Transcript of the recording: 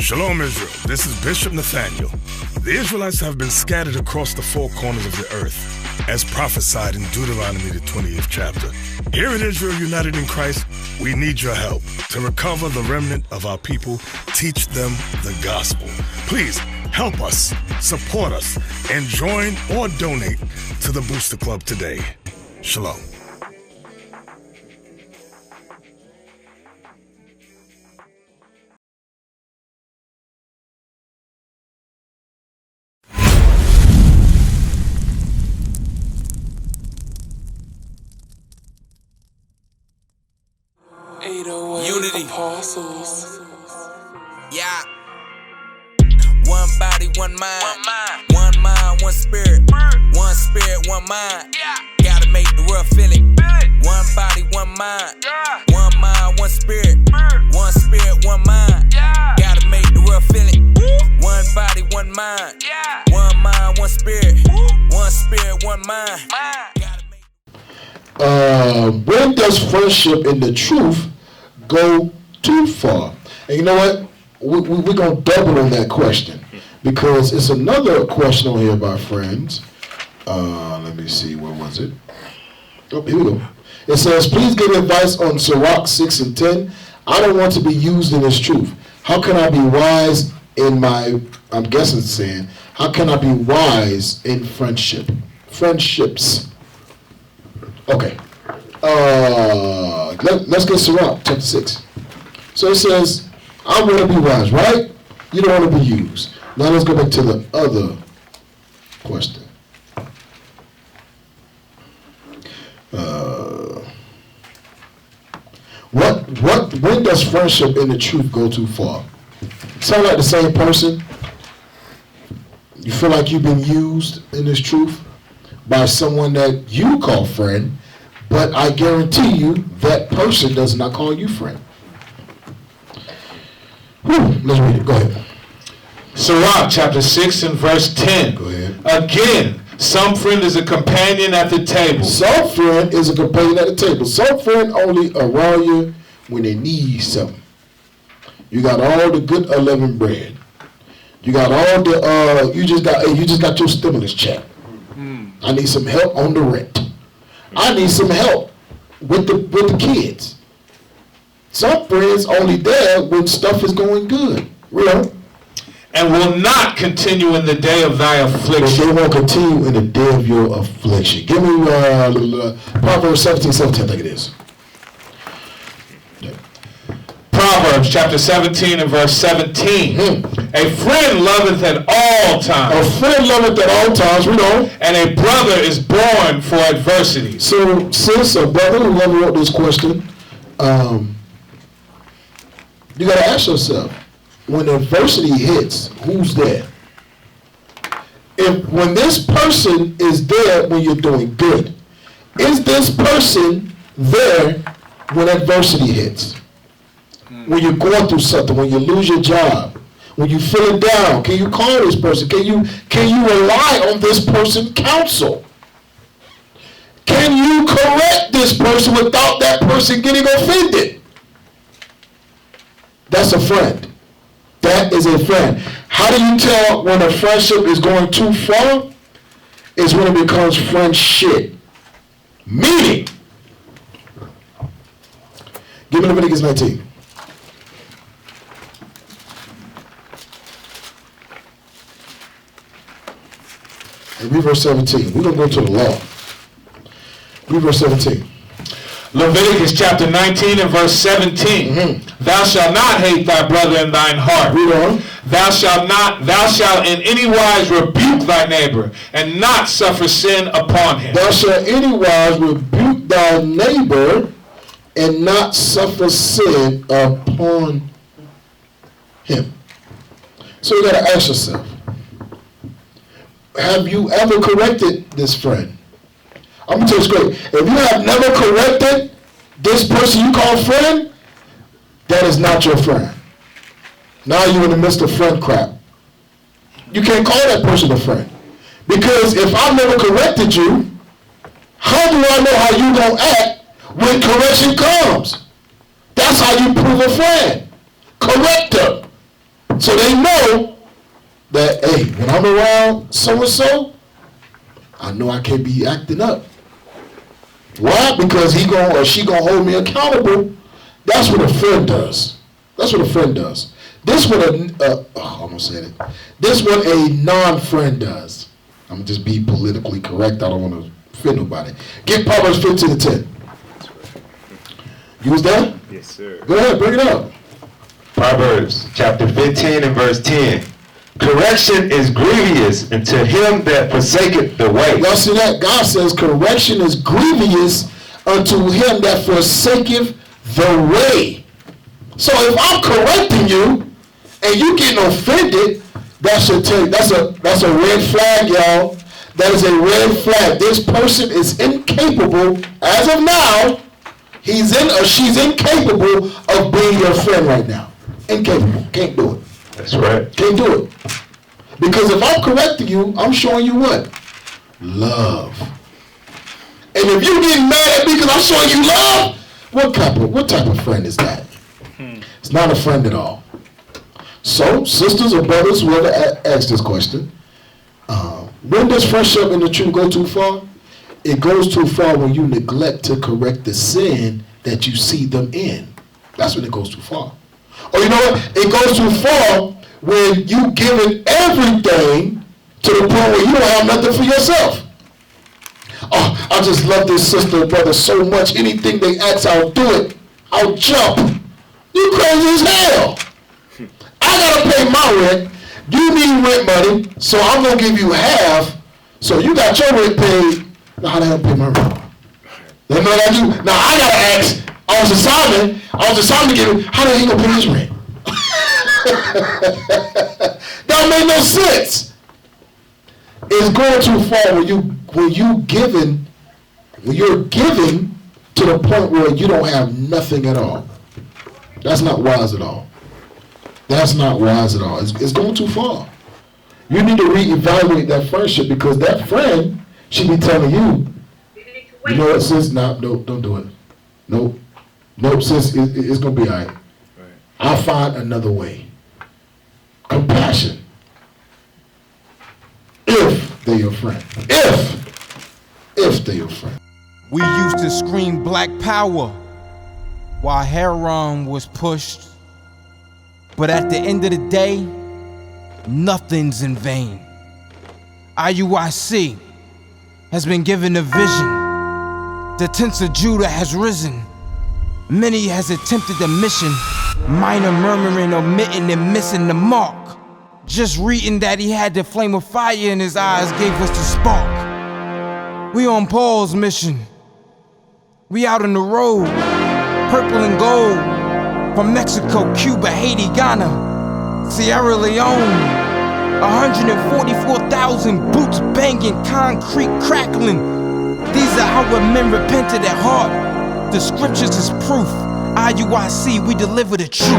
Shalom Israel, this is Bishop Nathaniel. The Israelites have been scattered across the four corners of the earth, as prophesied in Deuteronomy the 20th chapter. Here at Israel United in Christ, we need your help to recover the remnant of our people, teach them the gospel. Please help us, support us, and join or donate to the Booster Club today. Shalom. Unity. Yeah. One body, one mind. One mind, one spirit. One spirit, one mind. Gotta make the world feel it. One body, one mind. One mind, one spirit. One spirit, one mind. Gotta make the world feel it. One body, one mind. One mind, one spirit. One spirit, one mind. When does friendship in the truth go too far? And you know what? We're going to double on that question, because it's another question on here by friends. Let me see, where was it? Oh, here we go. It says, please give advice on Sirach 6 and 10. I don't want to be used in this truth. How can I be wise in my, I'm guessing it's saying, how can I be wise in friendships? Okay. Let's get Sirach chapter 6. So it says, I want to be wise, right? You don't want to be used. Now let's go back to the other question. When does friendship in the truth go too far? Sound like the same person? You feel like you've been used in this truth by someone that you call friend, but I guarantee you that person does not call you friend. Let's read it. Go ahead. Sirach chapter 6 and verse 10. Go ahead. Again, some friend is a companion at the table. Some friend is a companion at the table. Some friend only around you when they need something. You got all the good unleavened bread. You got all the you just got your stimulus check. I need some help on the rent. I need some help with the kids. Some friends only there when stuff is going good. Real. And will not continue in the day of thy affliction. But they won't continue in the day of your affliction. Give me Proverbs 17:17, I think it is. Proverbs chapter 17 and verse 17. A friend loveth at all times. A friend loveth at all times, we know. And a brother is born for adversity. So, sis or brother, whoever wrote this question, you got to ask yourself, when adversity hits, who's there? When this person is there when you're doing good, is this person there when adversity hits? When you're going through something, when you lose your job, when you feel it down, can you call this person? Can you rely on this person's counsel? Can you correct this person without that person getting offended? That's a friend. That is a friend. How do you tell when a friendship is going too far? Is when it becomes friendship. Meaning, give me Leviticus 19. And read verse 17. We're going to go to the law. Read verse 17. Leviticus chapter 19 and verse 17. Thou shalt not hate thy brother in thine heart. Read on. Thou shalt in any wise rebuke thy neighbor, and not suffer sin upon him. Thou shalt in any wise rebuke thy neighbor, and not suffer sin upon him. So you got to ask yourself, have you ever corrected this friend? I'm going to tell you straight. If you have never corrected this person you call friend, that is not your friend. Now you're in the midst of friend crap. You can't call that person a friend. Because if I never corrected you, how do I know how you're going to act when correction comes? That's how you prove a friend. Correct them. So they know that, hey, when I'm around so-and-so, I know I can't be acting up. Why? Because he gonna or she gonna hold me accountable. That's what a friend does. That's what a friend does. This what I almost said it. This what a non-friend does. I'm gonna just be politically correct. I don't want to offend nobody. Get Proverbs 15:10. You was there? Yes, sir. Go ahead, bring it up. Proverbs chapter 15 and verse 10. Correction is grievous unto him that forsaketh the way. Y'all see that? God says correction is grievous unto him that forsaketh the way. So if I'm correcting you and you getting offended, that should tell you that's a red flag, y'all. That is a red flag. This person is incapable, as of now, he's in or she's incapable of being your friend right now. Incapable. Can't do it. That's right. Can't do it. Because if I'm correcting you, I'm showing you what? Love. And if you get mad at me because I'm showing you love, what type of friend is that? It's not a friend at all. So, sisters or brothers, whoever asked this question, when does friendship in the truth go too far? It goes too far when you neglect to correct the sin that you see them in. That's when it goes too far. Or you know what? It goes too far when you giving everything to the point where you don't have nothing for yourself. Oh, I just love this sister or brother so much. Anything they ask, I'll do it. I'll jump. You crazy as hell. I gotta pay my rent. You need rent money, so I'm gonna give you half. So you got your rent paid. Now how the hell pay my rent? You know what I do? Now I gotta ask Officer Simon to give me, how the hell he gonna pay his rent? That made no sense. It's going too far when you're giving to the point where you don't have nothing at all. That's not wise at all. That's not wise at all. It's going too far. You need to reevaluate that friendship because that friend should be telling you, you know what, sis, no, don't do it. Nope, sis, it's going to be all right. I'll find another way. Compassion. If they're your friend. If they're your friend. We used to scream black power while heroin was pushed. But at the end of the day, nothing's in vain. IUIC has been given a vision. The tents of Judah has risen. Many has attempted the mission. Minor murmuring, omitting, and missing the mark. Just reading that he had the flame of fire in his eyes gave us the spark. We on Paul's mission. We out on the road, purple and gold. From Mexico, Cuba, Haiti, Ghana, Sierra Leone. 144,000 boots banging, concrete crackling. These are our men repented at heart. The scriptures is proof. IUIC, we deliver the truth.